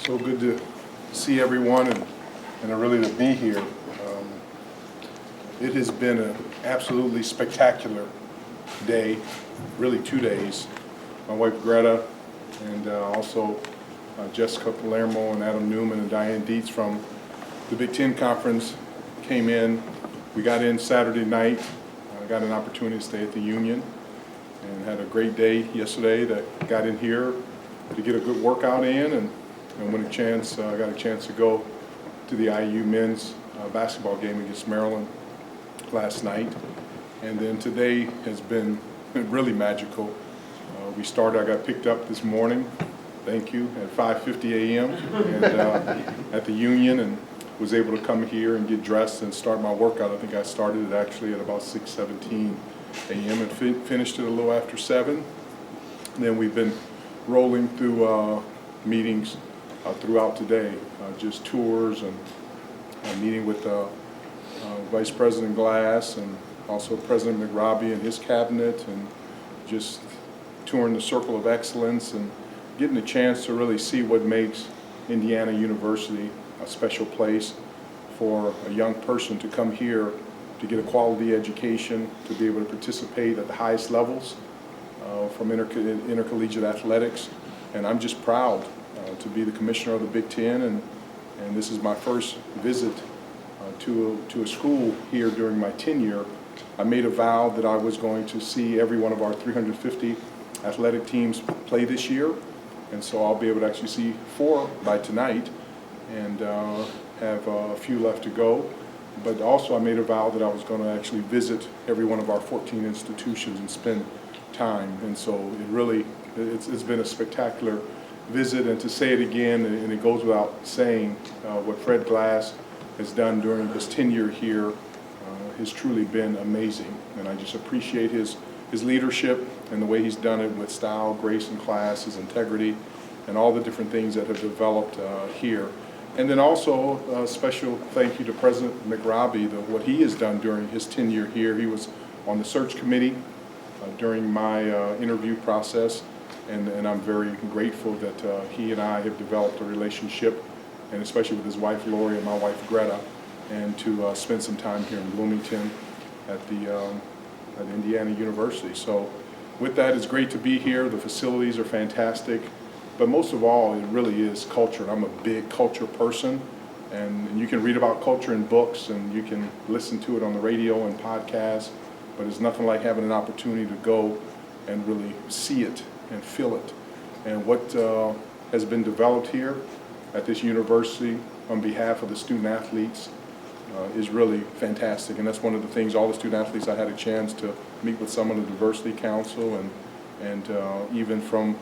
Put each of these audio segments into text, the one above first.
So good to see everyone and really to be here. It has been an absolutely spectacular day, really 2 days. My wife Greta and also Jessica Palermo and Adam Newman and Diane Dietz from the Big Ten Conference came in. We got in Saturday night. I got an opportunity to stay at the Union and had a great day yesterday that got in here to get a good workout in and when I got a chance to go to the IU men's basketball game against Maryland last night. And then today has been really magical. I got picked up this morning, thank you, at 5:50 a.m. and at the Union, and was able to come here and get dressed and start my workout. I think I started it actually at about 6:17 a.m. and finished it a little after 7. And then we've been rolling through meetings throughout today, just tours and meeting with Vice President Glass and also President McRobbie and his cabinet, and just touring the Circle of Excellence and getting a chance to really see what makes Indiana University a special place for a young person to come here to get a quality education, to be able to participate at the highest levels from intercollegiate athletics. And I'm just proud to be the commissioner of the Big Ten, and this is my first visit to a school here during my tenure. I made a vow that I was going to see every one of our 350 athletic teams play this year, and so I'll be able to actually see 4 by tonight and have a few left to go. But also I made a vow that I was going to actually visit every one of our 14 institutions and spend time, and so it's been a spectacular visit. And to say it again, and it goes without saying, what Fred Glass has done during his tenure here has truly been amazing, and I just appreciate his leadership and the way he's done it with style, grace, and class, his integrity, and all the different things that have developed here. And then also a special thank you to President McRobbie, what he has done during his tenure here. He was on the search committee during my interview process, and I'm very grateful that he and I have developed a relationship, and especially with his wife Lori and my wife Greta, and to spend some time here in Bloomington at Indiana University. So with that, it's great to be here. The facilities are fantastic, but most of all, it really is culture. I'm a big culture person, and you can read about culture in books, and you can listen to it on the radio and podcasts, but it's nothing like having an opportunity to go and really see it and feel it. And what has been developed here at this university on behalf of the student athletes is really fantastic. And that's one of the things, all the student athletes, I had a chance to meet with some of the Diversity Council, and even from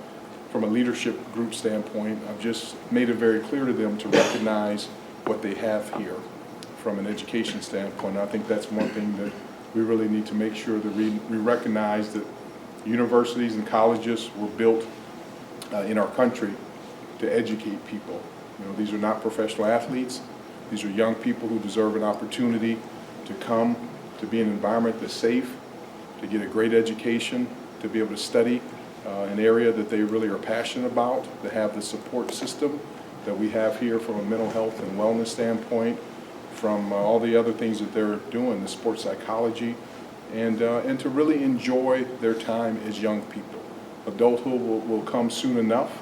a leadership group standpoint, I've just made it very clear to them to recognize what they have here from an education standpoint. I think that's one thing that we really need to make sure that we recognize, that universities and colleges were built in our country to educate people. You know, these are not professional athletes. These are young people who deserve an opportunity to come to be in an environment that's safe, to get a great education, to be able to study an area that they really are passionate about, to have the support system that we have here from a mental health and wellness standpoint, from all the other things that they're doing, the sports psychology, and to really enjoy their time as young people. Adulthood will come soon enough,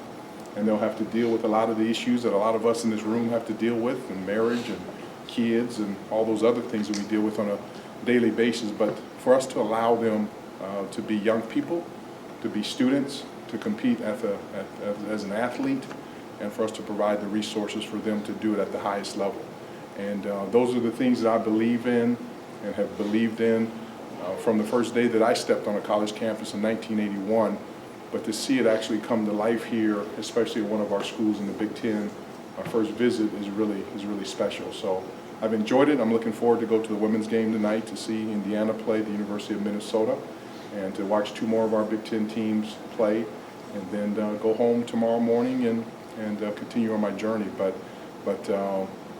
and they'll have to deal with a lot of the issues that a lot of us in this room have to deal with, and marriage and kids and all those other things that we deal with on a daily basis. But for us to allow them to be young people, to be students, to compete as an athlete, and for us to provide the resources for them to do it at the highest level. And those are the things that I believe in and have believed in from the first day that I stepped on a college campus in 1981. But to see it actually come to life here, especially at one of our schools in the Big Ten, our first visit is really special. So I've enjoyed it. I'm looking forward to go to the women's game tonight to see Indiana play the University of Minnesota, and to watch 2 more of our Big Ten teams play, and then go home tomorrow morning and continue on my journey. But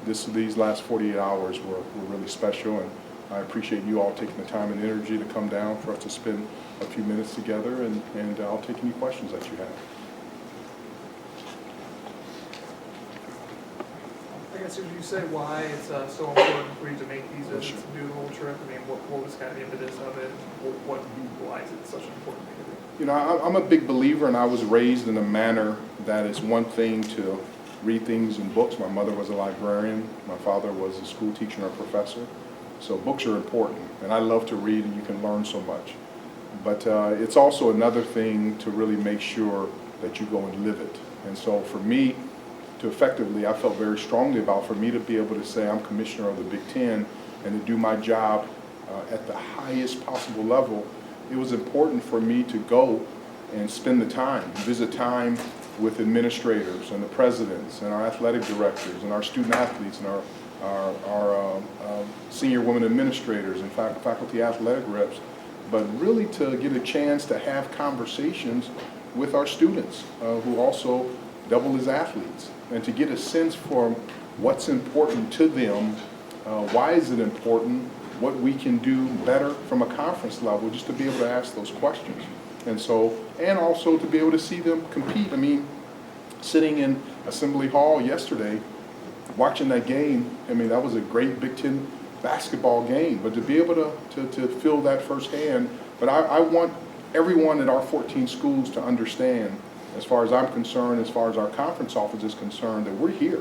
these last 48 hours were really special, and I appreciate you all taking the time and energy to come down for us to spend a few minutes together, and I'll take any questions that you have. I guess would you say why it's so important for you to make these visits Sure. and do the whole trip? I mean, what was kind of the impetus of it? Why is it such an important thing to do? You know, I'm a big believer, and I was raised in a manner that it's one thing to read things in books. My mother was a librarian. My father was a school teacher and a professor. So books are important, and I love to read, and you can learn so much. But it's also another thing to really make sure that you go and live it. And so for me, to effectively, I felt very strongly about, for me to be able to say I'm commissioner of the Big Ten and to do my job at the highest possible level, it was important for me to go and spend the time, visit time with administrators and the presidents and our athletic directors and our student athletes and our senior women administrators and faculty athletic reps, but really to get a chance to have conversations with our students who also double as athletes, and to get a sense for what's important to them, why is it important, what we can do better from a conference level, just to be able to ask those questions. And so, and also to be able to see them compete. I mean, sitting in Assembly Hall yesterday, watching that game, I mean, that was a great Big Ten basketball game, but to be able to feel that firsthand. But I want everyone at our 14 schools to understand, as far as I'm concerned, as far as our conference office is concerned, that we're here.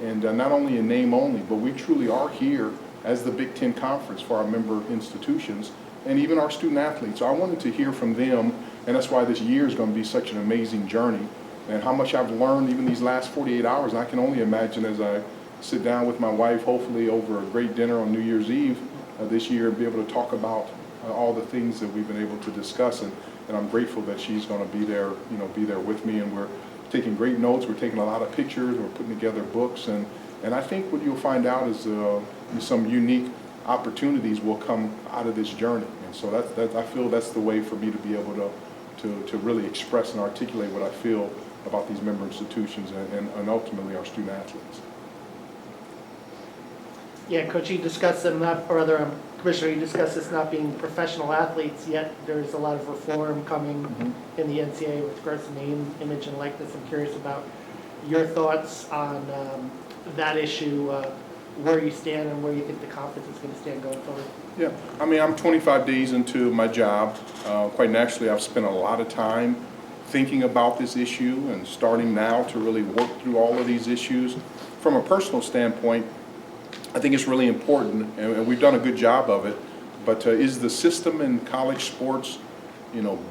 And not only in name only, but we truly are here as the Big Ten Conference for our member institutions and even our student athletes. So I wanted to hear from them, and that's why this year is going to be such an amazing journey, and how much I've learned even these last 48 hours. And I can only imagine as I sit down with my wife, hopefully over a great dinner on New Year's Eve this year, and be able to talk about all the things that we've been able to discuss. And I'm grateful that she's going to be there, be there with me. And we're taking great notes. We're taking a lot of pictures. We're putting together books. And I think what you'll find out is some unique opportunities will come out of this journey. And so I feel that's the way for me to be able to really express and articulate what I feel about these member institutions and ultimately our student athletes. Yeah, Coach, you discussed them not, or rather, Commissioner, you discussed this not being professional athletes, yet there's a lot of reform coming in the NCAA with regards to name, image, and likeness. I'm curious about your thoughts on that issue, where you stand and where you think the conference is going to stand going forward. Yeah, I mean, I'm 25 days into my job. Quite naturally, I've spent a lot of time thinking about this issue and starting now to really work through all of these issues. From a personal standpoint, I think it's really important, and we've done a good job of it, but is the system in college sports,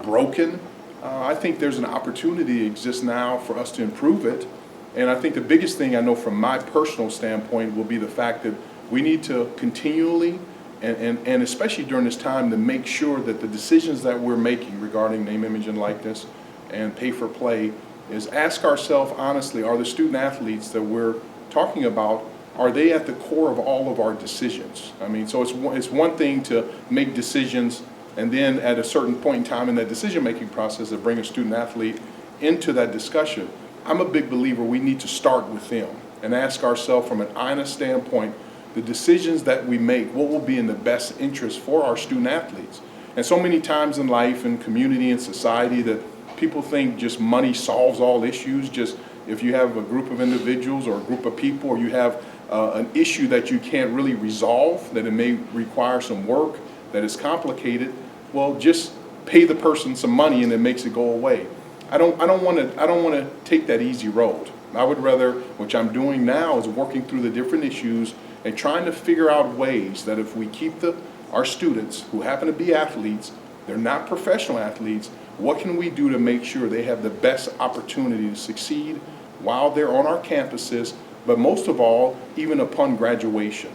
broken? I think there's an opportunity that exists now for us to improve it. And I think the biggest thing I know from my personal standpoint will be the fact that we need to continually, and especially during this time, to make sure that the decisions that we're making regarding name, image, and likeness and pay for play is ask ourselves honestly, are the student athletes that we're talking about, are they at the core of all of our decisions? I mean, so it's one thing to make decisions and then at a certain point in time in that decision-making process to bring a student athlete into that discussion. I'm a big believer we need to start with them and ask ourselves from an honest standpoint, the decisions that we make, what will be in the best interest for our student athletes? And so many times in life and community and society that people think just money solves all issues. Just if you have a group of individuals or a group of people, or you have an issue that you can't really resolve, that it may require some work, that is complicated, well, just pay the person some money and it makes it go away. I don't want to take that easy road. I would rather, which I'm doing now, is working through the different issues and trying to figure out ways that if we keep our students who happen to be athletes, they're not professional athletes, what can we do to make sure they have the best opportunity to succeed while they're on our campuses, but most of all, even upon graduation.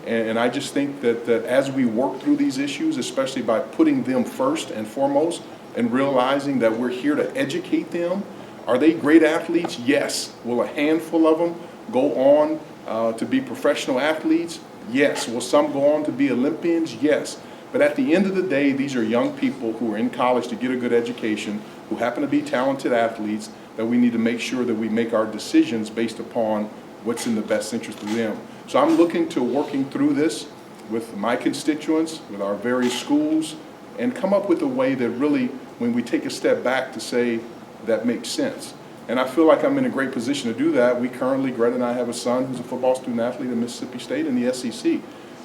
And I just think that as we work through these issues, especially by putting them first and foremost and realizing that we're here to educate them, are they great athletes? Yes. Will a handful of them go on to be professional athletes? Yes. Will some go on to be Olympians? Yes. But at the end of the day, these are young people who are in college to get a good education, who happen to be talented athletes, that we need to make sure that we make our decisions based upon what's in the best interest of them. So I'm looking to working through this with my constituents, with our various schools, and come up with a way that really, when we take a step back to say that makes sense. And I feel like I'm in a great position to do that. We currently, Greta and I have a son who's a football student athlete at Mississippi State in the SEC.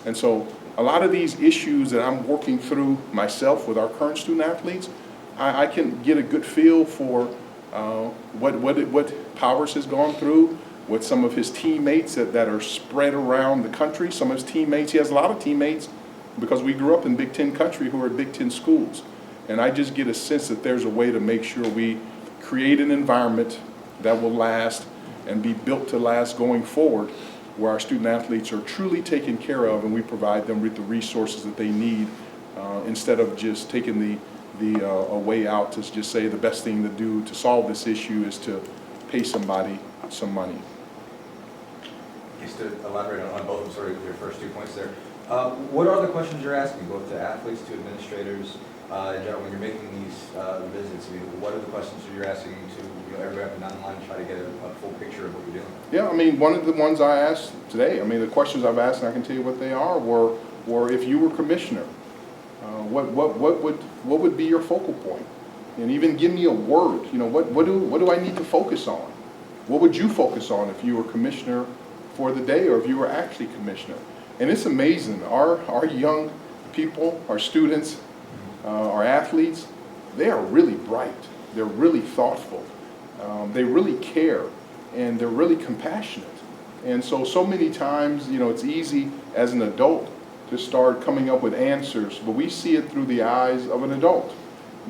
And so a lot of these issues that I'm working through myself with our current student athletes, I can get a good feel for what Powers has gone through, what some of his teammates that are spread around the country. Some of his teammates, he has a lot of teammates because we grew up in Big Ten country who are at Big Ten schools. And I just get a sense that there's a way to make sure we create an environment that will last and be built to last going forward, where our student athletes are truly taken care of and we provide them with the resources that they need, instead of just taking a way out to just say the best thing to do to solve this issue is to pay somebody some money. Just to elaborate on both of sort of your first 2 points there, what are the questions you're asking, both to athletes, to administrators, in general, when you're making these visits? I mean, what are the questions that you're asking to everybody up and down the line to try to get a full picture of what you're doing? Yeah, I mean, one of the ones I asked today, I mean, the questions I've asked, and I can tell you what they are, were if you were commissioner, what would be your focal point? And even give me a word, you know, what do I need to focus on? What would you focus on if you were commissioner for the day, or if you were actually commissioner? And it's amazing, our young people, our students, our athletes, they are really bright, they're really thoughtful, they really care, and they're really compassionate. And so many times, you know, it's easy as an adult to start coming up with answers, but we see it through the eyes of an adult.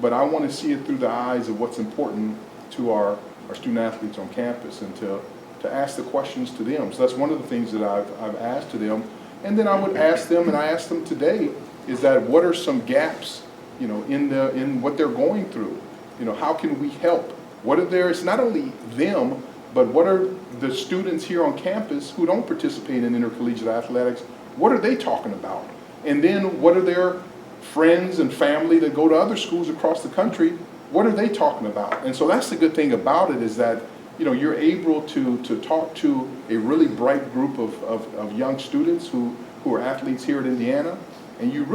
But I want to see it through the eyes of what's important to our student athletes on campus, and to ask the questions to them. So that's one of the things that I've asked to them. And then I would ask them, and I asked them today, is that what are some gaps, you know, in what they're going through? You know, how can we help? What are there, it's not only them, but what are the students here on campus who don't participate in intercollegiate athletics, what are they talking about? And then what are their friends and family that go to other schools across the country, what are they talking about? And so that's the good thing about it, is that, you know, you're able to talk to a really bright group of young students who are athletes here at Indiana, and you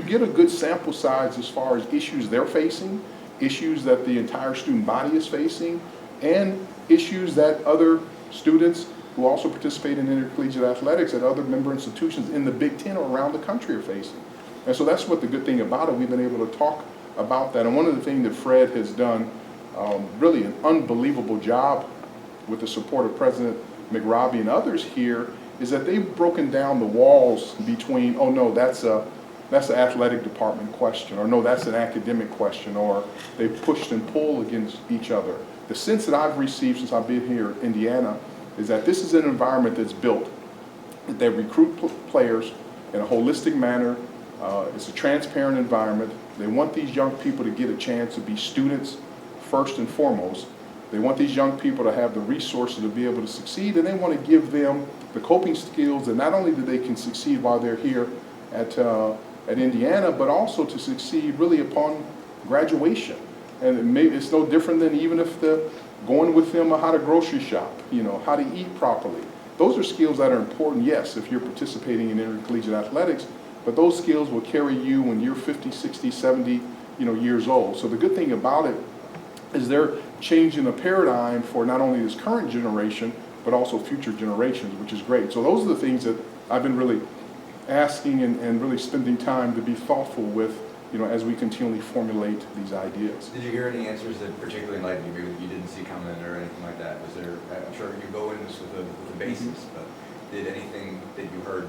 get a good sample size as far as issues they're facing, issues that the entire student body is facing, and issues that other students who also participate in intercollegiate athletics at other member institutions in the Big Ten or around the country are facing. And so that's what the good thing about it, we've been able to talk about that. And one of the things that Fred has done, really an unbelievable job with the support of President McRobbie and others here, is that they've broken down the walls between, oh no, that's an athletic department question, or no, that's an academic question, or they pushed and pulled against each other. The sense that I've received since I've been here in Indiana is that this is an environment that's built, that they recruit players in a holistic manner. It's a transparent environment. They want these young people to get a chance to be students first and foremost. They want these young people to have the resources to be able to succeed, and they want to give them the coping skills that not only do they can succeed while they're here at Indiana, but also to succeed really upon graduation. And it's no different than even if they're going with them how to grocery shop, you know, how to eat properly. Those are skills that are important, yes, if you're participating in intercollegiate athletics, but those skills will carry you when you're 50, 60, 70, years old. So the good thing about it is they're changing the paradigm for not only this current generation, but also future generations, which is great. So those are the things that I've been really asking and really spending time to be thoughtful with, as we continually formulate these ideas. Did you hear any answers that particularly enlightened you, maybe that you didn't see coming or anything like that? Was there, I'm sure you go in this with a basis, but did anything that you heard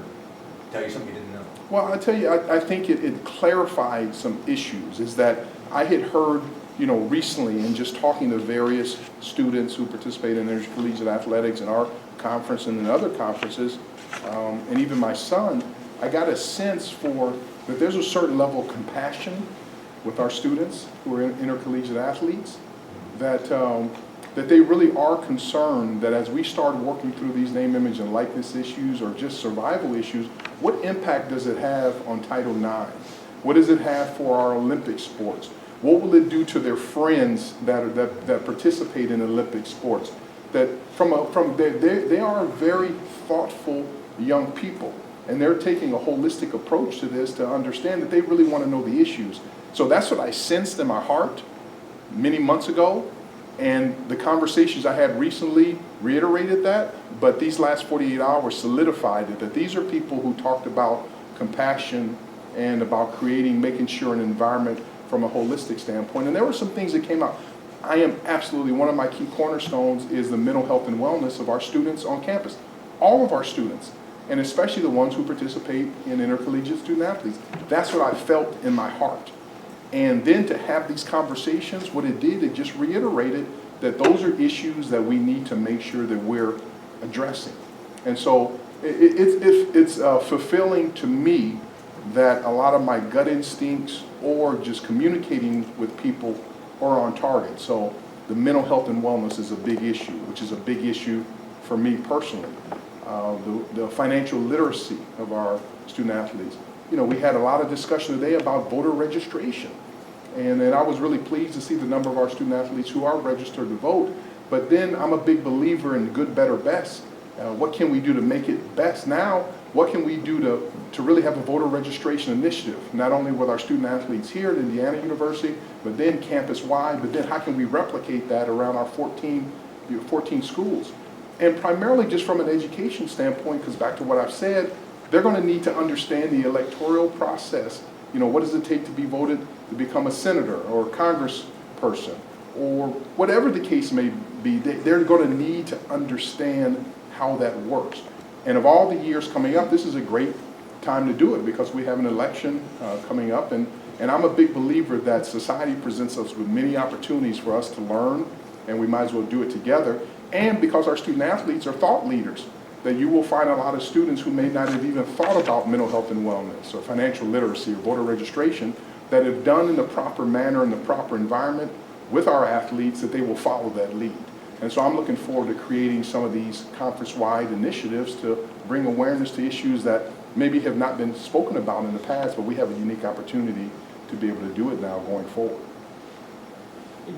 tell you something you didn't know? Well, I tell you, I think it clarified some issues, is that I had heard, recently in just talking to various students who participate in intercollegiate athletics in our conference and in other conferences, and even my son, I got a sense for that there's a certain level of compassion with our students who are intercollegiate athletes, that they really are concerned that as we start working through these name, image, and likeness issues or just survival issues, what impact does it have on Title IX? What does it have for our Olympic sports? What will it do to their friends that participate in Olympic sports? That they are very thoughtful young people, and they're taking a holistic approach to this to understand that they really want to know the issues. So that's what I sensed in my heart many months ago, And the conversations I had recently reiterated that, but these last 48 hours solidified it, that these are people who talked about compassion and about making sure an environment from a holistic standpoint. And there were some things that came out. I am absolutely, one of my key cornerstones is the mental health and wellness of our students on campus. All of our students, and especially the ones who participate in intercollegiate student athletes. That's what I felt in my heart. And then to have these conversations, what it did, it just reiterated that those are issues that we need to make sure that we're addressing. And so it's fulfilling to me that a lot of my gut instincts or just communicating with people are on target. So the mental health and wellness is a big issue, which is a big issue for me personally. The financial literacy of our student athletes. You know, we had a lot of discussion today about voter registration. And I was really pleased to see the number of our student athletes who are registered to vote. But then I'm a big believer in good, better, best. What can we do to make it best now? What can we do to really have a voter registration initiative, not only with our student athletes here at Indiana University, but then campus-wide, but then how can we replicate that around our 14 schools? And primarily just from an education standpoint, because back to what I've said, they're going to need to understand the electoral process. You know, what does it take to be voted to become a senator or a congressperson or whatever the case may be? They're going to need to understand how that works. And of all the years coming up, this is a great time to do it because we have an election coming up. And I'm a big believer that society presents us with many opportunities for us to learn, and we might as well do it together. And because our student athletes are thought leaders, that you will find a lot of students who may not have even thought about mental health and wellness or financial literacy or voter registration that have done in the proper manner, in the proper environment with our athletes, that they will follow that lead. And so I'm looking forward to creating some of these conference-wide initiatives to bring awareness to issues that maybe have not been spoken about in the past, but we have a unique opportunity to be able to do it now going forward.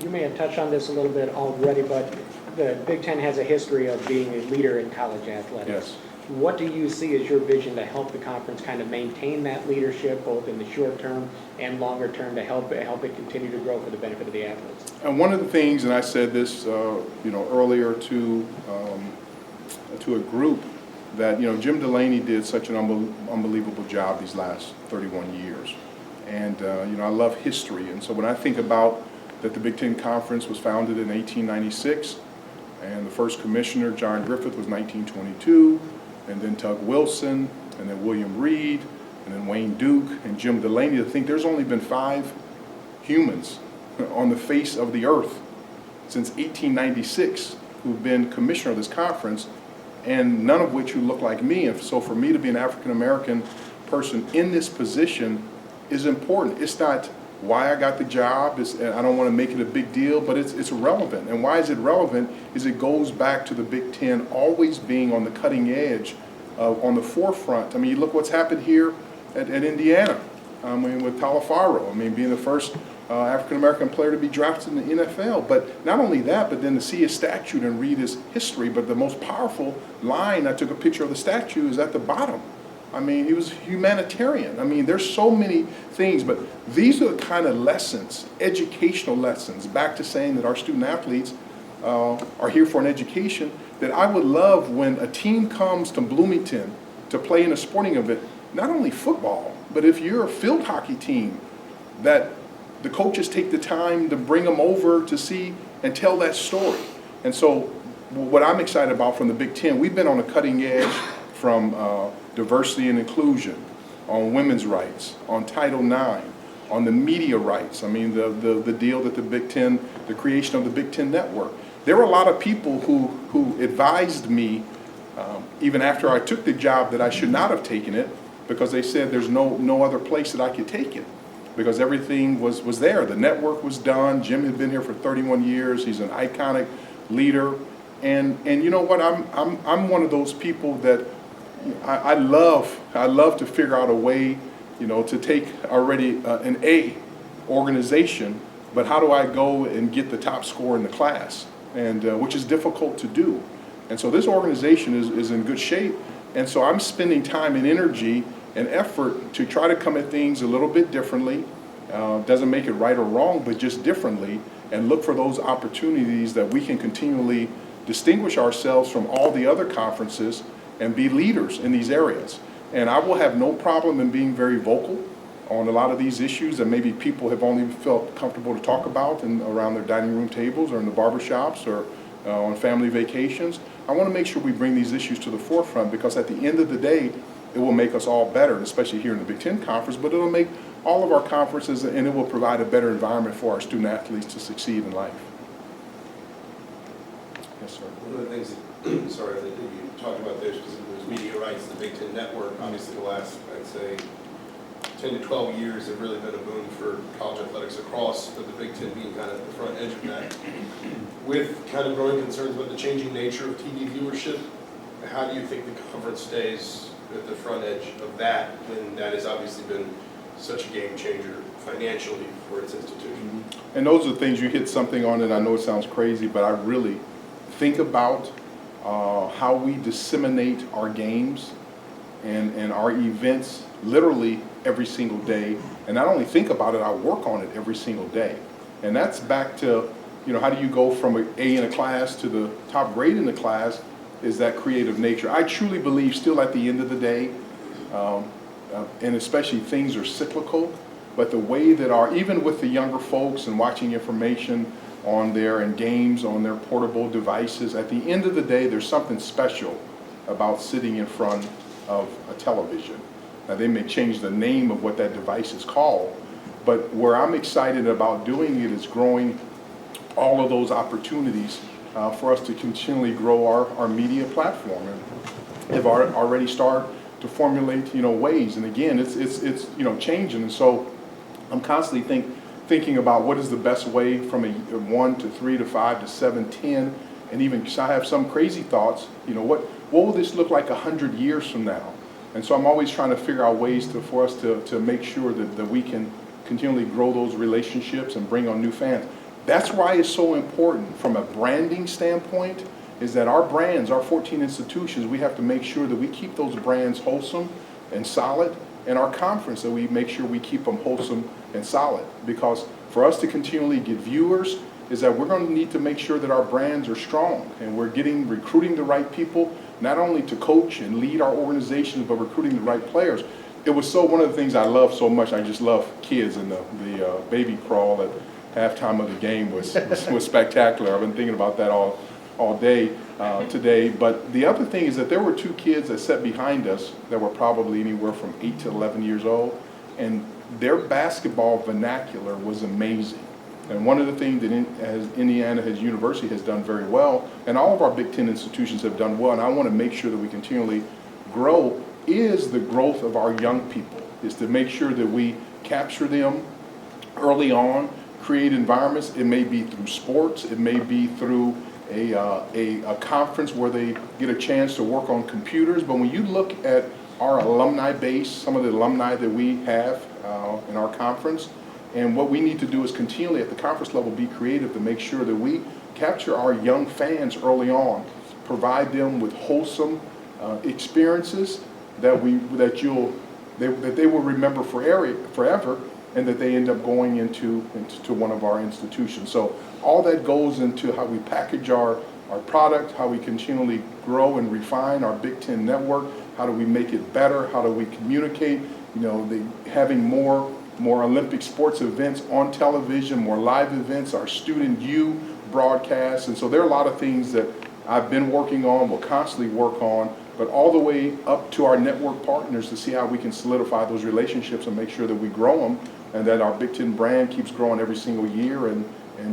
You may have touched on this a little bit already, but the Big Ten has a history of being a leader in college athletics. Yes. What do you see as your vision to help the conference kind of maintain that leadership, both in the short term and longer term, to help it continue to grow for the benefit of the athletes? And one of the things, and I said this, earlier to a group, that Jim Delaney did such an unbelievable job these last 31 years, and I love history, and so when I think about that the Big Ten Conference was founded in 1896, and the first commissioner, John Griffith, was 1922, and then Tug Wilson, and then William Reed, and then Wayne Duke, and Jim Delaney. I think there's only been 5 humans on the face of the earth since 1896 who've been commissioner of this conference, and none of which who look like me. And so for me to be an African-American person in this position is important. It's not why I got the job, I don't want to make it a big deal, but it's relevant. And why is it relevant is it goes back to the Big Ten always being on the cutting edge, on the forefront. I mean, you look what's happened here at Indiana, with Talafaro, being the first African-American player to be drafted in the NFL. But not only that, but then to see his statue and read his history, but the most powerful line, I took a picture of the statue, is at the bottom. He was humanitarian. There's so many things, but these are the kind of lessons, educational lessons, back to saying that our student athletes are here for an education, that I would love when a team comes to Bloomington to play in a sporting event, not only football, but if you're a field hockey team, that the coaches take the time to bring them over to see and tell that story. And so what I'm excited about from the Big Ten, we've been on the cutting edge from diversity and inclusion, on women's rights, on Title IX, on the media rights. The deal that the Big Ten, the creation of the Big Ten Network. There were a lot of people who advised me, even after I took the job, that I should not have taken it, because they said there's no other place that I could take it, because everything was there. The network was done. Jim had been here for 31 years. He's an iconic leader, and you know what? I'm one of those people that I love to figure out a way, to take already an A organization, but how do I go and get the top score in the class, and which is difficult to do. And so this organization is in good shape, and so I'm spending time and energy and effort to try to come at things a little bit differently. Doesn't make it right or wrong, but just differently, and look for those opportunities that we can continually distinguish ourselves from all the other conferences and be leaders in these areas. And I will have no problem in being very vocal on a lot of these issues that maybe people have only felt comfortable to talk about around their dining room tables or in the barbershops or on family vacations. I want to make sure we bring these issues to the forefront, because at the end of the day, it will make us all better, especially here in the Big Ten Conference, but it'll make all of our conferences, and it will provide a better environment for our student athletes to succeed in life. Yes, sir. One of the things that, sorry, that you talked about there specifically was media rights, the Big Ten Network. Obviously, the last, I'd say, 10 to 12 years have really been a boon for college athletics across, but the Big Ten being kind of at the front edge of that. With kind of growing concerns about the changing nature of TV viewership, how do you think the conference stays at the front edge of that when that has obviously been such a game changer financially for its institution? And those are the things, you hit something on it. I know it sounds crazy, but I really think about how we disseminate our games and our events literally every single day. And not only think about it, I work on it every single day. And that's back to, how do you go from an A in a class to the top grade in the class, is that creative nature. I truly believe still at the end of the day, and especially things are cyclical, but the way that even with the younger folks and watching information on there and games on their portable devices, at the end of the day, there's something special about sitting in front of a television. Now, they may change the name of what that device is called, but where I'm excited about doing it is growing all of those opportunities for us to continually grow our media platform. And have already started to formulate, ways. And again, it's changing. And so I'm constantly thinking about what is the best way from a 1 to 3 to 5 to 7, 10, and even, I have some crazy thoughts, what will this look like 100 years from now? And so I'm always trying to figure out ways for us to make sure that we can continually grow those relationships and bring on new fans. That's why it's so important from a branding standpoint, is that our brands, our 14 institutions, we have to make sure that we keep those brands wholesome and solid, and our conference, that we make sure we keep them wholesome and solid. Because for us to continually get viewers, is that we're going to need to make sure that our brands are strong and we're recruiting the right people, not only to coach and lead our organizations, but recruiting the right players. It was one of the things I love so much. I just love kids, and the baby crawl at halftime of the game was spectacular. I've been thinking about that all day today. But the other thing is that there were 2 kids that sat behind us that were probably anywhere from 8 to 11 years old, and their basketball vernacular was amazing. And one of the things that Indiana University has done very well, and all of our Big Ten institutions have done well, and I want to make sure that we continually grow, is the growth of our young people, is to make sure that we capture them early on, create environments. It may be through sports, it may be through a conference where they get a chance to work on computers. But when you look at our alumni base, some of the alumni that we have in our conference, and what we need to do is continually at the conference level be creative to make sure that we capture our young fans early on, provide them with wholesome experiences that they will remember forever, and that they end up going into one of our institutions. So all that goes into how we package our product, how we continually grow and refine our Big Ten network, how do we make it better, how do we communicate, having more Olympic sports events on television, more live events, our Student U broadcasts. And so there are a lot of things that I've been working on, will constantly work on, but all the way up to our network partners to see how we can solidify those relationships and make sure that we grow them, and that our Big Ten brand keeps growing every single year, and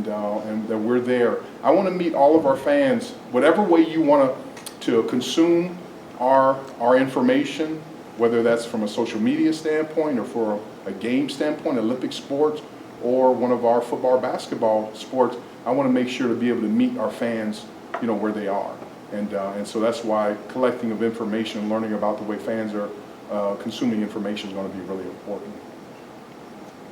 that we're there. I want to meet all of our fans, whatever way you want to consume our information, whether that's from a social media standpoint or for a game standpoint, Olympic sports, or one of our football, basketball sports. I want to make sure to be able to meet our fans, where they are. And so that's why collecting of information, learning about the way fans are consuming information is going to be really important.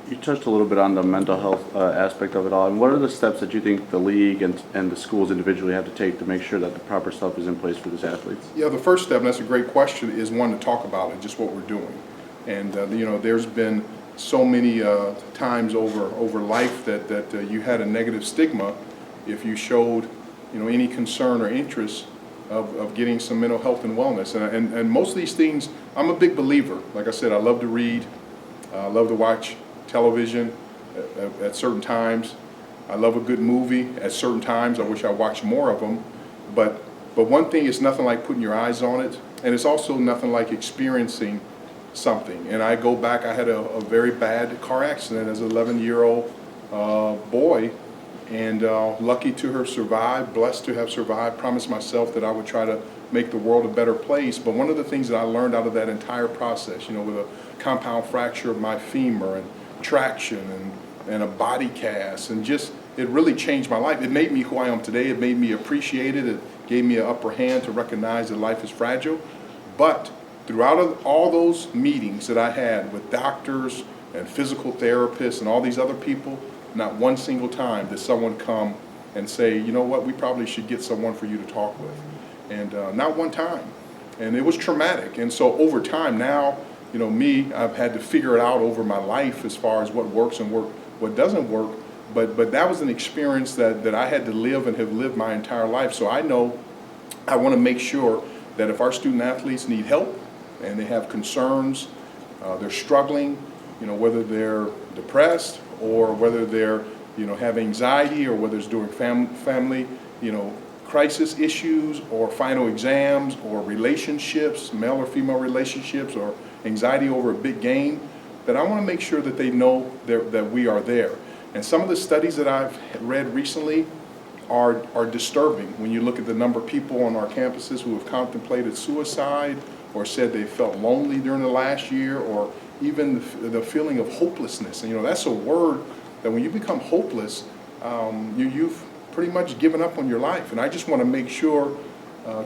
You touched a little bit on the mental health aspect of it all. And what are the steps that you think the league and the schools individually have to take to make sure that the proper stuff is in place for these athletes? Yeah, the first step, and that's a great question, is one, to talk about it, just what we're doing. And there's been so many times over life that you had a negative stigma if you showed, any concern or interest of getting some mental health and wellness. And most of these things, I'm a big believer. Like I said, I love to read, I love to watch television at certain times. I love a good movie at certain times. I wish I watched more of them. But one thing is nothing like putting your eyes on it, and it's also nothing like experiencing something. And I go back, I had a very bad car accident as an 11-year-old boy, and lucky to have survived, blessed to have survived, promised myself that I would try to make the world a better place. But one of the things that I learned out of that entire process, with a compound fracture of my femur and traction and a body cast, and just, it really changed my life. It made me who I am today. It made me appreciate it. It gave me an upper hand to recognize that life is fragile. But throughout all those meetings that I had with doctors and physical therapists and all these other people, not one single time did someone come and say, you know what, we probably should get someone for you to talk with. And not one time. And it was traumatic. And so over time now, I've had to figure it out over my life as far as what works and what doesn't work. But that was an experience that I had to live and have lived my entire life. So I know I want to make sure that if our student athletes need help and they have concerns, they're struggling, whether they're depressed or whether they're, have anxiety, or whether it's during family, crisis issues or final exams or relationships, male or female relationships, or anxiety over a big game, that I want to make sure that they know that we are there. And some of the studies that I've read recently are disturbing when you look at the number of people on our campuses who have contemplated suicide or said they felt lonely during the last year, or even the feeling of hopelessness. And that's a word that when you become hopeless, you've pretty much given up on your life. And I just want to make sure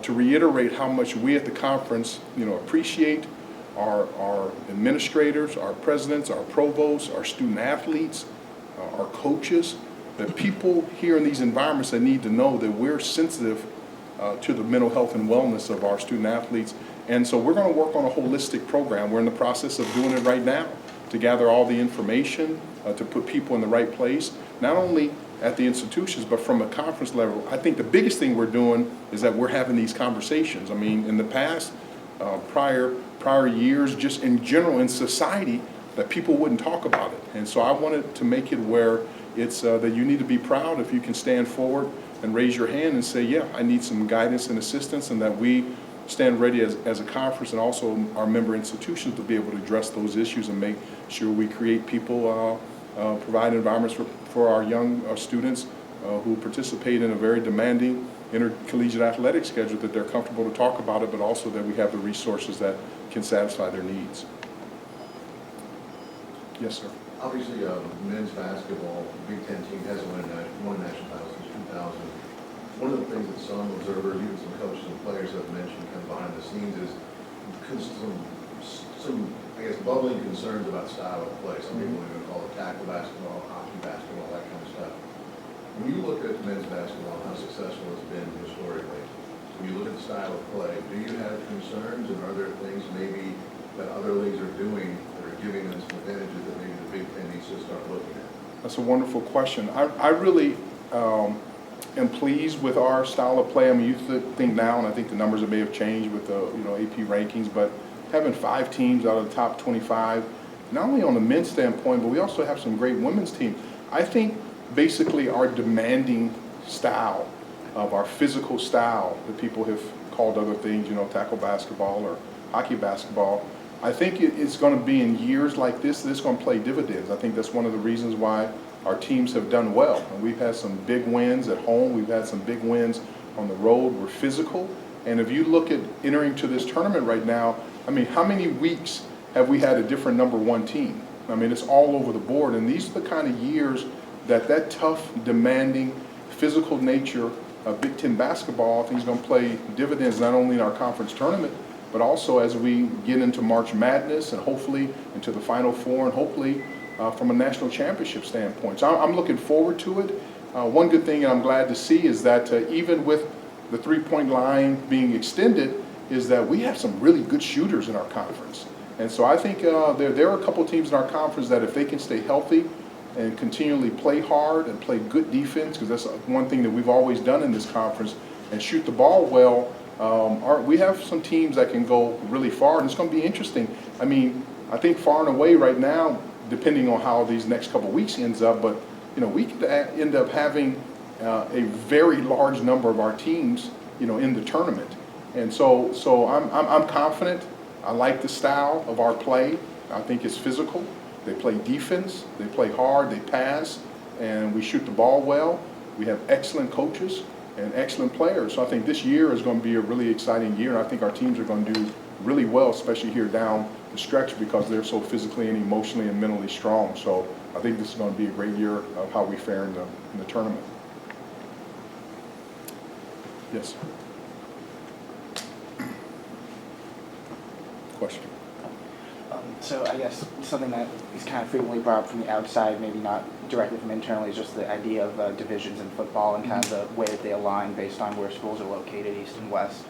to reiterate how much we at the conference appreciate our administrators, our presidents, our provosts, our student athletes, our coaches, the people here in these environments that need to know that we're sensitive to the mental health and wellness of our student athletes. And so we're going to work on a holistic program. We're in the process of doing it right now to gather all the information, to put people in the right place, not only at the institutions, but from a conference level. I think the biggest thing we're doing is that we're having these conversations. I mean, in the past, prior years, just in general in society, that people wouldn't talk about it. And so I wanted to make it where it's that you need to be proud if you can stand forward and raise your hand and say, yeah, I need some guidance and assistance, and that we stand ready as a conference and also our member institutions to be able to address those issues and make sure we create people, provide environments for our young students who participate in a very demanding intercollegiate athletic schedule, that they're comfortable to talk about it, but also that we have the resources that can satisfy their needs. Yes, sir. Obviously, men's basketball, Big Ten team hasn't won a national title since 2000. One of the things that some observers, even some coaches and players have mentioned kind of behind the scenes is some, I guess, bubbling concerns about style of play. Some people are going to call it tackle basketball, hockey basketball, that kind of stuff. When you look at men's basketball and how successful it's been historically, when you look at the style of play, do you have concerns, and are there things maybe that other leagues are doing that are giving them some advantages that maybe the Big Ten needs to start looking at? That's a wonderful question. I really am pleased with our style of play. I mean, you think now, and I think the numbers may have changed with the AP rankings, but having 5 teams out of the top 25, not only on the men's standpoint, but we also have some great women's teams. I think basically our demanding style of our physical style that people have called other things, tackle basketball or hockey basketball, I think it's going to be in years like this that it's going to play dividends. I think that's one of the reasons why our teams have done well. And we've had some big wins at home. We've had some big wins on the road. We're physical. And if you look at entering to this tournament right now, I mean, how many weeks have we had a different number 1 team? I mean, it's all over the board. And these are the kind of years that tough, demanding, physical nature of Big Ten basketball, I think is going to play dividends not only in our conference tournament, but also as we get into March Madness and hopefully into the Final Four, and hopefully from a national championship standpoint. So I'm looking forward to it. One good thing I'm glad to see is that even with the 3-point line being extended, is that we have some really good shooters in our conference. And so I think there are a couple teams in our conference that if they can stay healthy and continually play hard and play good defense, because that's one thing that we've always done in this conference, and shoot the ball well, we have some teams that can go really far, and it's going to be interesting. I mean, I think far and away right now, depending on how these next couple of weeks ends up, but we could end up having a very large number of our teams, in the tournament. And so I'm confident. I like the style of our play. I think it's physical. They play defense, they play hard, they pass, and we shoot the ball well. We have excellent coaches and excellent players. So I think this year is going to be a really exciting year, and I think our teams are going to do really well, especially here down the stretch, because they're so physically and emotionally and mentally strong. So I think this is going to be a great year of how we fare in the tournament. Yes. Question. So I guess something that is kind of frequently brought up from the outside, maybe not directly from internally, is just the idea of divisions in football and kind of the way that they align based on where schools are located, east and west.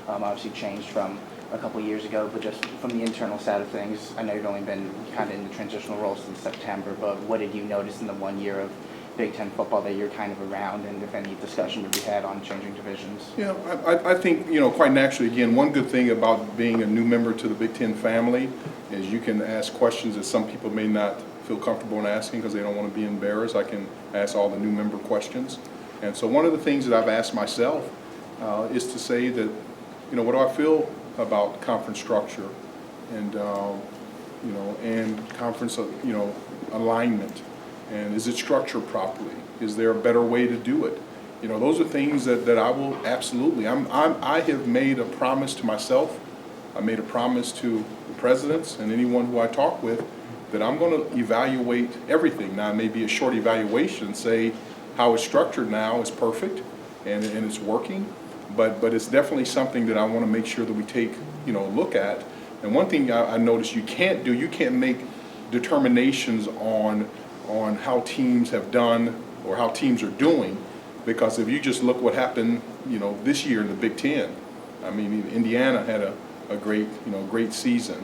Obviously changed from a couple of years ago, but just from the internal side of things, I know you've only been kind of in the transitional role since September, but what did you notice in the 1 year of Big Ten football that you're kind of around, and if any discussion would be had on changing divisions? Yeah, I think, quite naturally, again, one good thing about being a new member to the Big Ten family is you can ask questions that some people may not feel comfortable in asking because they don't want to be embarrassed. I can ask all the new member questions. And so one of the things that I've asked myself is to say that, what do I feel about conference structure and, and conference, alignment? And is it structured properly? Is there a better way to do it? Those are things that I will absolutely. I have made a promise to myself. I made a promise to the presidents and anyone who I talk with that I'm going to evaluate everything. Now, it may be a short evaluation, say how it's structured now is perfect and it's working, but it's definitely something that I want to make sure that we take a look at. And one thing I noticed you can't make determinations on how teams have done or how teams are doing, because if you just look what happened, this year in the Big Ten, I mean, Indiana had a great season.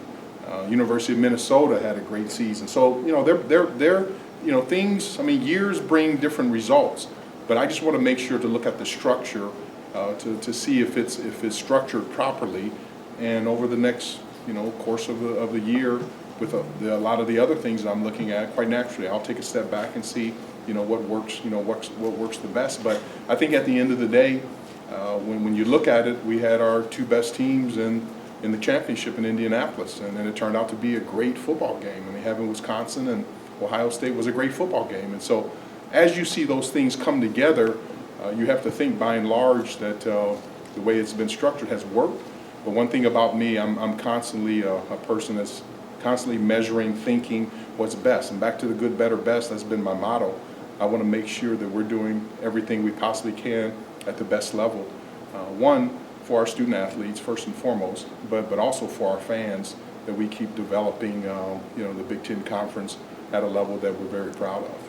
University of Minnesota had a great season. So, they're things, years bring different results, but I just want to make sure to look at the structure to see if it's structured properly, and over the next, course of the year, with a lot of the other things that I'm looking at, quite naturally, I'll take a step back and see, what works, what works the best. But I think at the end of the day, when you look at it, we had our two best teams in the championship in Indianapolis, and then it turned out to be a great football game. Having Wisconsin and Ohio State was a great football game. And so, as you see those things come together, you have to think by and large that the way it's been structured has worked. But one thing about me, I'm constantly a person that's constantly measuring, thinking what's best. And back to the good, better, best, that's been my motto. I want to make sure that we're doing everything we possibly can at the best level. One, for our student athletes, first and foremost, but also for our fans, that we keep developing, the Big Ten Conference at a level that we're very proud of.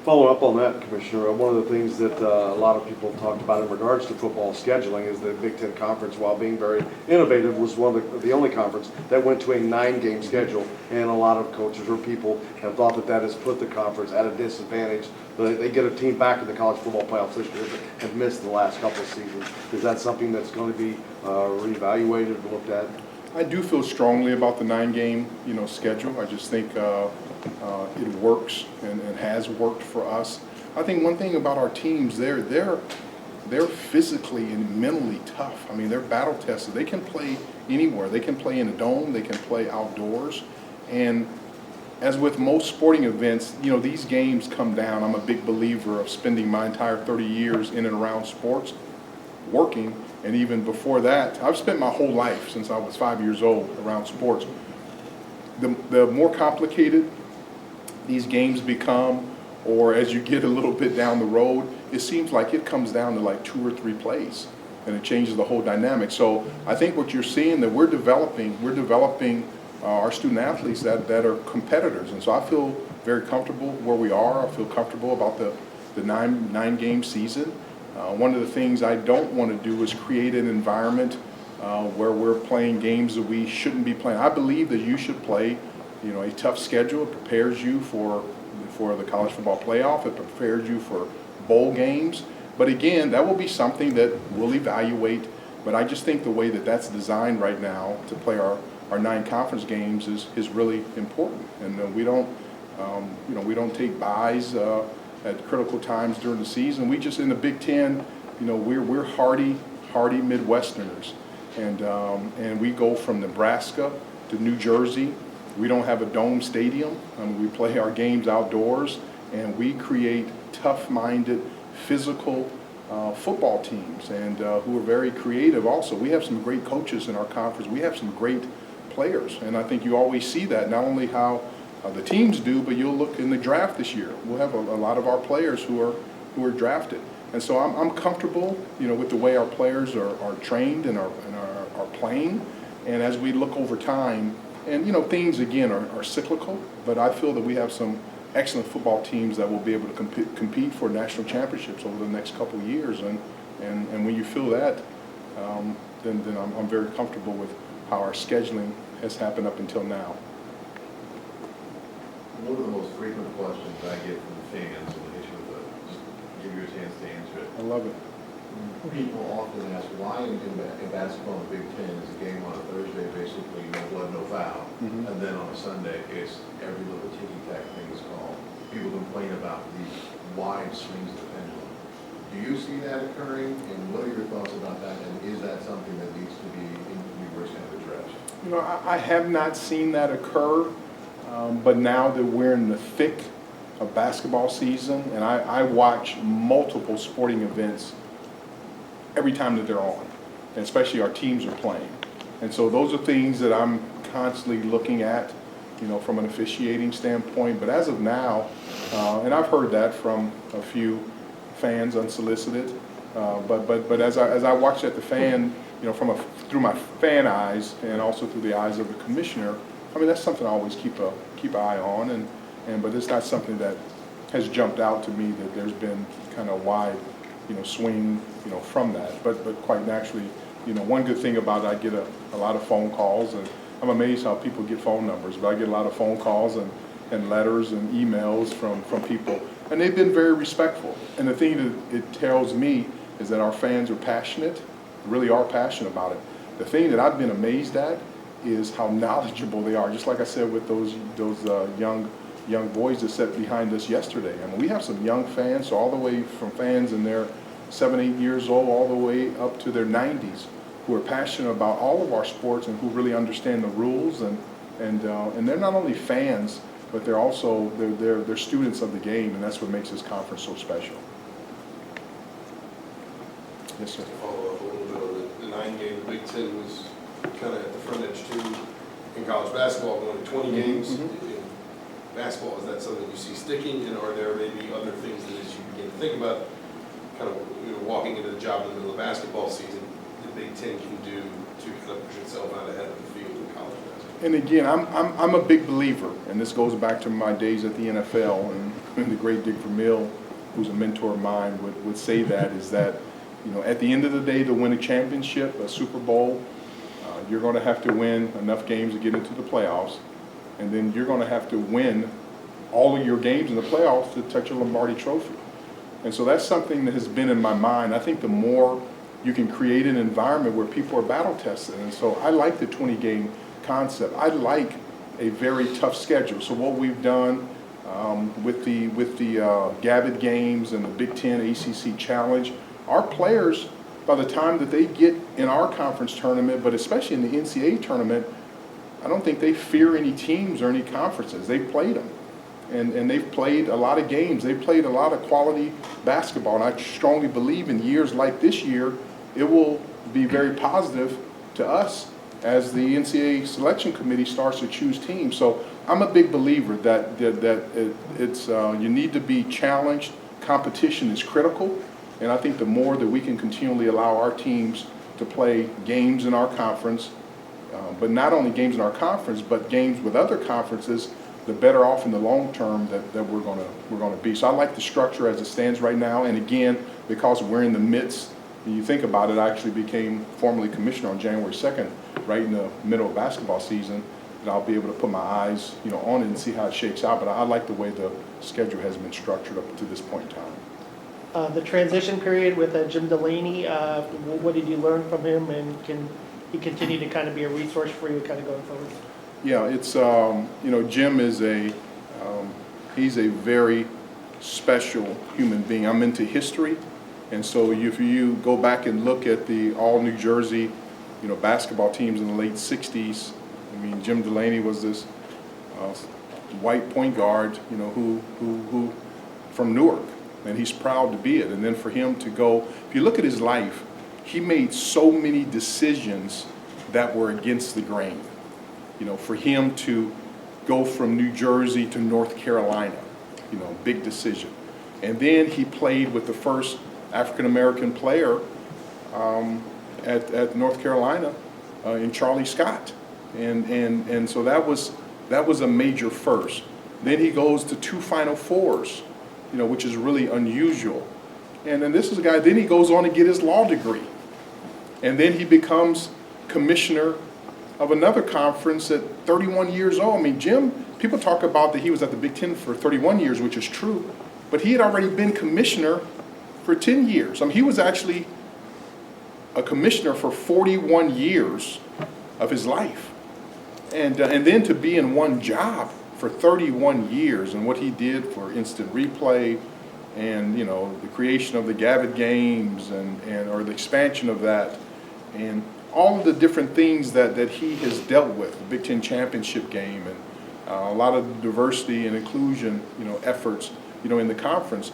Follow up on that, Commissioner, one of the things that a lot of people talked about in regards to football scheduling is the Big Ten Conference, while being very innovative, was one of the only conference that went to a 9-game schedule, and a lot of coaches or people have thought that has put the conference at a disadvantage. They get a team back in the college football playoffs this year that have missed the last couple of seasons. Is that something that's going to be reevaluated and looked at? I do feel strongly about the 9-game, schedule. I just think it works and has worked for us. I think one thing about our teams, they're physically and mentally tough. They're battle tested. They can play anywhere. They can play in a dome. They can play outdoors. And as with most sporting events, these games come down. I'm a big believer of spending my entire 30 years in and around sports, working. And even before that, I've spent my whole life since I was 5 years old around sports. The more complicated these games become, or as you get a little bit down the road, it seems like it comes down to like 2 or 3 plays, and it changes the whole dynamic. So I think what you're seeing, that we're developing our student athletes that are competitors, and so I feel very comfortable where we are. I feel comfortable about the nine game season. One of the things I don't want to do is create an environment where we're playing games that we shouldn't be playing. I believe that you should play, a tough schedule. It prepares you for the college football playoff. It prepares you for bowl games. But again, that will be something that we'll evaluate. But I just think the way that that's designed right now to play our 9 conference games is really important. And we don't take buys at critical times during the season. We just, in the Big Ten, we're hardy Midwesterners. And we go from Nebraska to New Jersey. We don't have a dome stadium. We play our games outdoors, and we create tough-minded, physical football teams, and who are very creative also. We have some great coaches in our conference. We have some great players, and I think you always see that, not only how the teams do, but you'll look in the draft this year. We'll have a lot of our players who are drafted. And so I'm comfortable, with the way our players are trained and are playing. And as we look over time, and things again are cyclical, but I feel that we have some excellent football teams that will be able to compete for national championships over the next couple of years. And when you feel that, then I'm very comfortable with how our scheduling has happened up until now. One of the most frequent questions I get from fans, and I just give you a chance to answer it. I love it. People often ask why in basketball in the Big Ten is a game on a Thursday basically no blood, no foul, Mhm. and then on a Sunday it's every little ticky-tack thing is called. People complain about the wide swings of the pendulum. Do you see that occurring, and what are your thoughts about that, and is that something that needs to be kind of addressed? I have not seen that occur, but now that we're in the thick of basketball season, and I watch multiple sporting events every time that they're on, and especially our teams are playing. And so those are things that I'm constantly looking at, from an officiating standpoint. But as of now, and I've heard that from a few fans unsolicited, but as I watch at the fan, through my fan eyes and also through the eyes of the commissioner, that's something I always keep an eye on, but it's not something that has jumped out to me that there's been kind of wide, swing, from that. But quite naturally, one good thing about it, I get a lot of phone calls, and I'm amazed how people get phone numbers, but I get a lot of phone calls and letters and emails from people, and they've been very respectful. And the thing that it tells me is that our fans are passionate, really are passionate about it. The thing that I've been amazed at is how knowledgeable they are. Just like I said with those young boys that sat behind us yesterday. We have some young fans, so all the way from fans in their 7, 8 years old, all the way up to their 90s, who are passionate about all of our sports and who really understand the rules. And they're not only fans, but they're also they're students of the game, and that's what makes this conference so special. Yes, sir. To follow up a little bit on the 9 game, the Big Ten was kind of at the front edge too in college basketball, going to 20 games. Mm-hmm. In basketball, is that something you see sticking, and are there maybe other things that as you begin to think about kind of walking into the job in the middle of basketball season, the Big Ten can do to kind of push itself out ahead of the field in college basketball? And again, I'm a big believer, and this goes back to my days at the NFL, and the great Dick Vermeil, who's a mentor of mine, would say that, is that, at the end of the day, to win a championship, a Super Bowl, you're going to have to win enough games to get into the playoffs, and then you're going to have to win all of your games in the playoffs to touch a Lombardi trophy. And so that's something that has been in my mind. I think the more you can create an environment where people are battle tested, and so I like the 20-game concept. I like a very tough schedule. So what we've done with the Gavitt games and the Big Ten ACC Challenge, our players, by the time that they get in our conference tournament, but especially in the NCAA tournament, I don't think they fear any teams or any conferences. They've played them. And they've played a lot of games. They've played a lot of quality basketball. And I strongly believe in years like this year, it will be very positive to us as the NCAA selection committee starts to choose teams. So I'm a big believer that you need to be challenged. Competition is critical. And I think the more that we can continually allow our teams to play games in our conference, but not only games in our conference, but games with other conferences, the better off in the long term that we're going to be. So I like the structure as it stands right now. And again, because we're in the midst you think about it, I actually became formally commissioner on January 2nd, right in the middle of basketball season, and I'll be able to put my eyes, on it and see how it shakes out. But I like the way the schedule has been structured up to this point in time. The transition period with Jim Delaney, what did you learn from him, and can he continue to kind of be a resource for you kind of going forward? Yeah, it's, Jim is he's a very special human being. I'm into history, and so if you go back and look at the all New Jersey, basketball teams in the late 60s, I mean, Jim Delaney was this white point guard, who from Newark, and he's proud to be it. And then for him to go, if you look at his life, he made so many decisions that were against the grain. For him to go from New Jersey to North Carolina, big decision. And then he played with the first African-American player at North Carolina in Charlie Scott. And so that was a major first. Then he goes to 2 Final Fours, which is really unusual. And then this is a guy, then he goes on to get his law degree. And then he becomes commissioner of another conference at 31 years old. I mean, Jim, people talk about that he was at the Big Ten for 31 years, which is true, but he had already been commissioner for 10 years. I mean, he was actually a commissioner for 41 years of his life. And then to be in one job for 31 years, and what he did for instant replay and, the creation of the Gavitt games or the expansion of that, and all of the different things that he has dealt with, the Big Ten championship game, and a lot of diversity and inclusion, efforts, in the conference.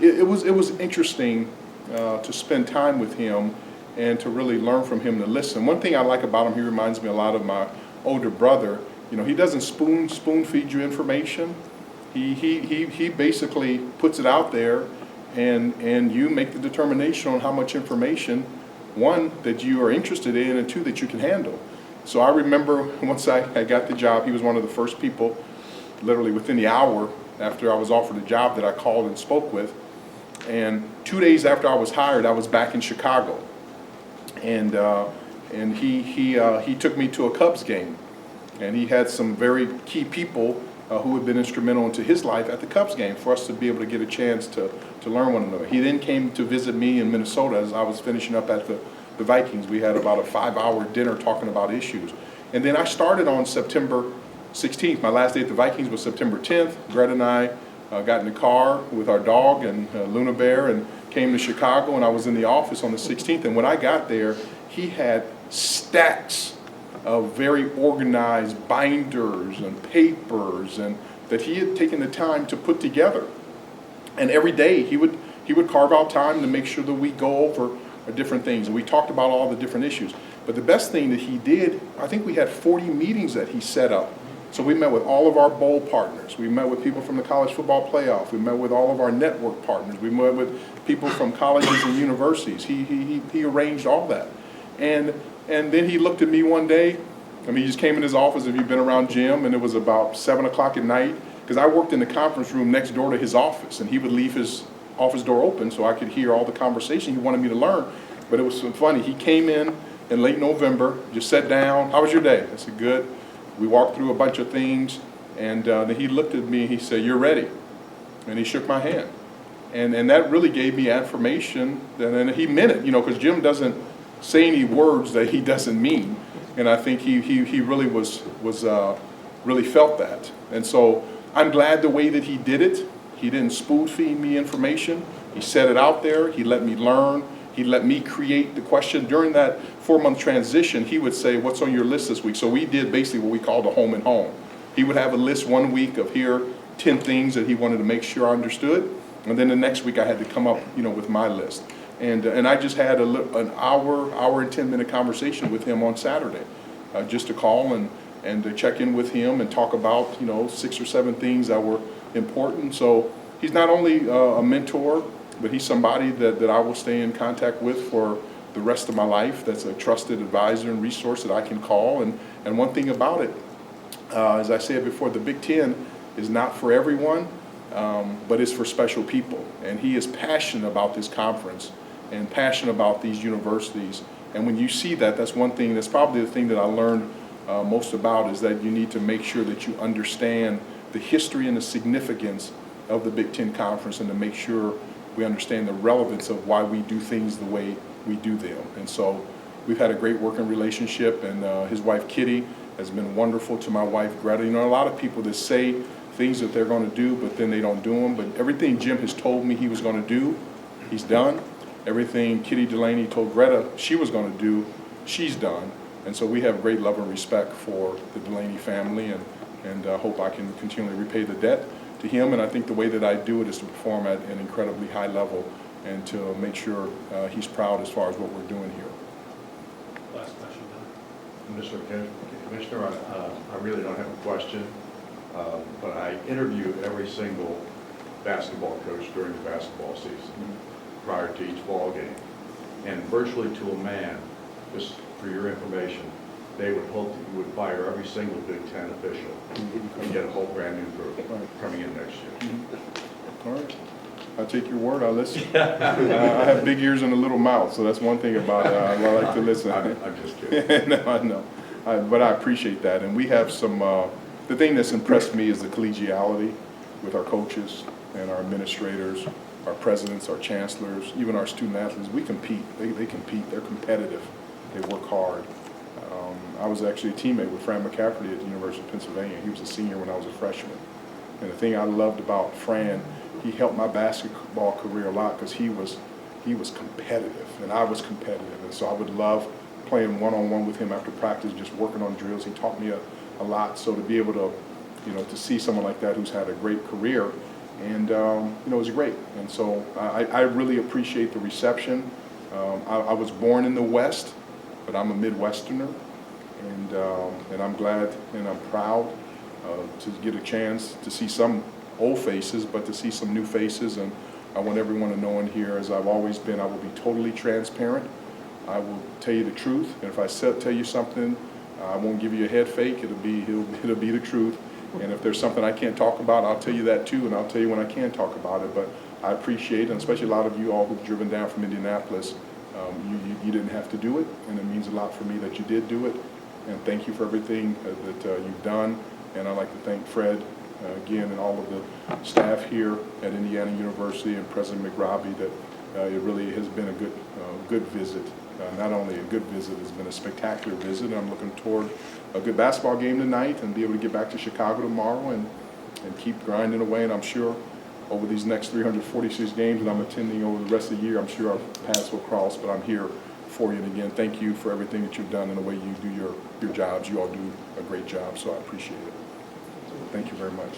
It was interesting to spend time with him and to really learn from him, to listen. One thing I like about him, he reminds me a lot of my older brother. He doesn't spoon feed you information. He basically puts it out there, and you make the determination on how much information, one, that you are interested in, and 2, that you can handle. So I remember once I got the job, he was one of the first people, literally within the hour after I was offered a job, that I called and spoke with. And 2 days after I was hired, I was back in Chicago. And he took me to a Cubs game. And he had some very key people who had been instrumental into his life at the Cubs game for us to be able to get a chance to learn one another. He then came to visit me in Minnesota as I was finishing up at the Vikings. We had about a 5-hour dinner talking about issues. And then I started on September 16th. My last day at the Vikings was September 10th. Greta and I got in the car with our dog and Luna Bear and came to Chicago, and I was in the office on the 16th. And when I got there, he had stacks of very organized binders and papers and that he had taken the time to put together. And every day he would carve out time to make sure that we go over different things. And we talked about all the different issues. But the best thing that he did, I think we had 40 meetings that he set up. So we met with all of our bowl partners. We met with people from the college football playoff. We met with all of our network partners. We met with people from colleges and universities. He arranged all that. And then he looked at me one day. I mean, he just came in his office, if you've been around Jim, and it was about 7 o'clock at night, because I worked in the conference room next door to his office, and he would leave his office door open so I could hear all the conversation. He wanted me to learn, but it was so funny. He came in late November, just sat down. How was your day? I said, good. We walked through a bunch of things, and then he looked at me and he said, you're ready. And he shook my hand. And that really gave me affirmation, and he meant it, because Jim doesn't say any words that he doesn't mean. And I think he really really felt that. And so I'm glad the way that he did it. He didn't spoon feed me information. He set it out there. He let me learn. He let me create the question. During that 4-month transition, he would say, what's on your list this week? So we did basically what we called a home and home. He would have a list one week of 10 things that he wanted to make sure I understood. And then the next week I had to come up, with my list. And I just had an hour and 10-minute conversation with him on Saturday, just to call and to check in with him and talk about, 6 or 7 things that were important. So he's not only a mentor, but he's somebody that I will stay in contact with for the rest of my life. That's a trusted advisor and resource that I can call. And one thing about it, as I said before, the Big Ten is not for everyone, but it's for special people. And he is passionate about this conference. and passionate about these universities. And when you see that, that's one thing, that's probably the thing that I learned most about, is that you need to make sure that you understand the history and the significance of the Big Ten Conference, and to make sure we understand the relevance of why we do things the way we do them. And so we've had a great working relationship, and his wife Kitty has been wonderful to my wife Greta. You know, a lot of people that say things that they're going to do, but then they don't do them. But everything Jim has told me he was going to do, he's done. Everything Kitty Delaney told Greta she was going to do, she's done. And so we have great love and respect for the Delaney family, and hope I can continually repay the debt to him. And I think the way that I do it is to perform at an incredibly high level, and to make sure he's proud as far as what we're doing here. Last question, Don. Mr. Commissioner, I really don't have a question, but I interview every single basketball coach during the basketball season, prior to each ball game. And virtually to a man, just for your information, they would hope that you would fire every single Big Ten official and get a whole brand new group coming in next year. All right. I'll take your word, I'll listen. I have big ears and a little mouth, so that's one thing about it. I like to listen. I'm just kidding. No, I know. But I appreciate that. And we have some, the thing that's impressed me is the collegiality with our coaches and our administrators, our presidents, our chancellors, even our student athletes. We compete. They compete. They're competitive. They work hard. I was actually a teammate with Fran McCafferty at the University of Pennsylvania. He was a senior when I was a freshman. And the thing I loved about Fran, he helped my basketball career a lot, because he was competitive and I was competitive. And so I would love playing one-on-one with him after practice, just working on drills. He taught me a lot. So to be able to, to see someone like that who's had a great career, and it was great. And so I really appreciate the reception. I was born in the West, but I'm a Midwesterner, and I'm glad and I'm proud to get a chance to see some old faces, but to see some new faces. And I want everyone to know in here, as I've always been, I will be totally transparent. I will tell you the truth, and if I tell you something, I won't give you a head fake. It'll be the truth. And if there's something I can't talk about, I'll tell you that too, and I'll tell you when I can talk about it. But I appreciate, and especially a lot of you all who've driven down from Indianapolis, you didn't have to do it, and it means a lot for me that you did do it. And thank you for everything that you've done. And I'd like to thank Fred again, and all of the staff here at Indiana University, and President McRobbie, that it really has been a good visit. Not only a good visit, it's been a spectacular visit. I'm looking toward a good basketball game tonight, and be able to get back to Chicago tomorrow and keep grinding away. And I'm sure over these next 346 games that I'm attending over the rest of the year, I'm sure our paths will cross, but I'm here for you. And again, thank you for everything that you've done and the way you do your jobs. You all do a great job, so I appreciate it. Thank you very much.